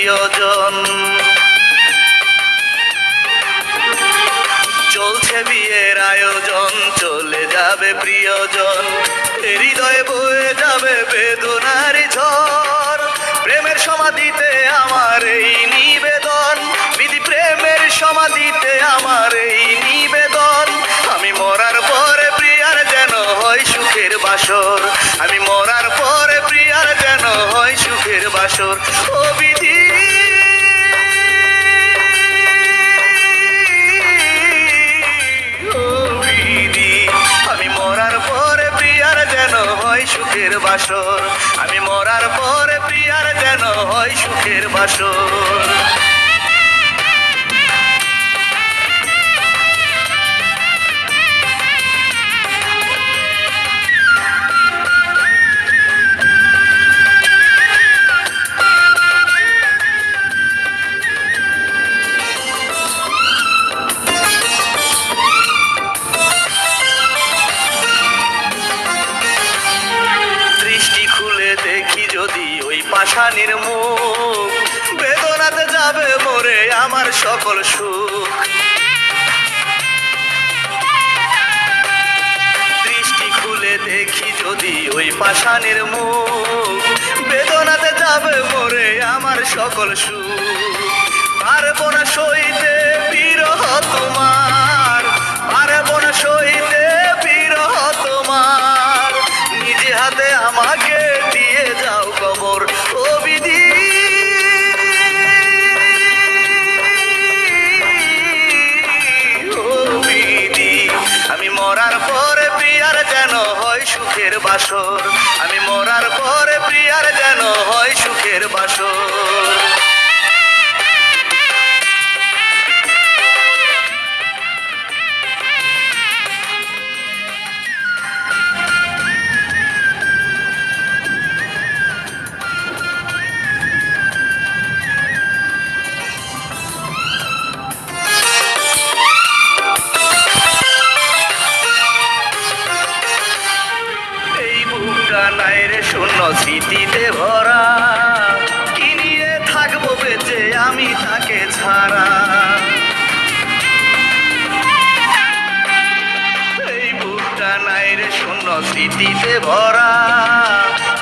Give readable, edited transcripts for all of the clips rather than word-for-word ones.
প্রিয়জন। চলছে বিয়ের আয়োজন, চলে যাবে প্রিয়জন, হৃদয়ে বয়ে যাবে বেদনার ঝড়। প্রেমের সমাধিতে আমার এই নিবেদন, বিধি প্রেমের সমাধিতে আমার এই নিবেদন। আমি মরার পরে প্রিয়ার যেন হয় সুখের বাসর, আমি মরার পরে প্রিয়ার যেন হয় সুখের বাসর। ও বিধি সুখের বাসর, আমি মরার পরে প্রিয়ার যেন হয় সুখের বাসর। যদি ওই পাষাণীর মুখ, বেদনাতে যাবে মরে আমার সকল সুখ। দৃষ্টি খুলে দেখি যদি ওই পাষাণীর মুখ, বেদনাতে যাবে মরে আমার সকল সুখ। পারবো না সইতে বিরহ তোমার, পারবো না সইতে বিরহ তোমার, নিজে হাতে আমাকে দিয়ে যাও কবর। ও বিধি ও বিধি, আমি মরার পরে প্রিয়ার যেন হয় সুখের বাসর, আমি মরার পরে প্রিয়ার যেন হয় সুখের বাসর। নাই রে শূন্য স্মৃতিতে ভরা, কি নিয়ে থাকবো বেঁচে আমি তাকে ছাড়া। এই বুকটা নাই রে শূন্য স্মৃতিতে ভরা,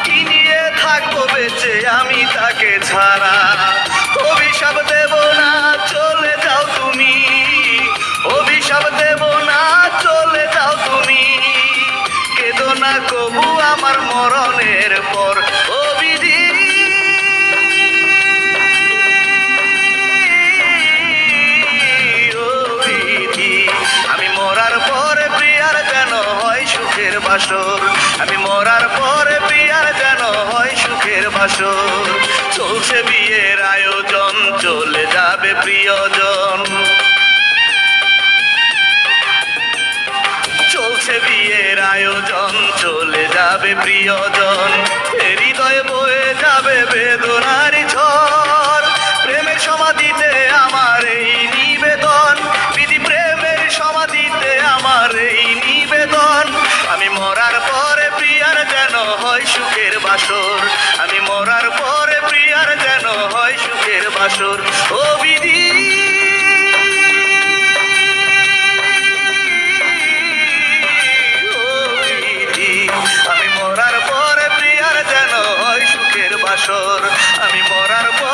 কি নিয়ে থাকবো বেঁচে আমি তাকে ছাড়া। অভিশাপ দেব না চলে যাও তুমি, অভিশাপ দেব না চলে যাও তুমি, কেঁদো না কবু আমার মরণের পর। ও বিধি ও বিধি, আমি মরার পরে প্রিয়ার যেন হয় সুখের বাসর, আমি মরার পরে প্রিয়ার যেন হয় সুখের বাসর। চলছে বিয়ের আয়োজন, চলে যাবে প্রিয়জন, চলছে বিয়ের আয়োজন, চলে যাবে প্রিয়জন, হৃদয়ে বয়ে যাবে বেদনার ঝড়। প্রেমের সমাধিতে আমার এই নিবেদন, বিধি প্রেমের সমাধিতে আমার এই নিবেদন। আমি মরার পরে প্রিয়ার যেন হয় সুখের বাসর, আমি মরার পরে প্রিয়ার যেন হয় সুখের বাসর। ও বিধি আমি মরার পরে প্রিয়ার যেন হয় সুখের বাসর, আমি মরার পরে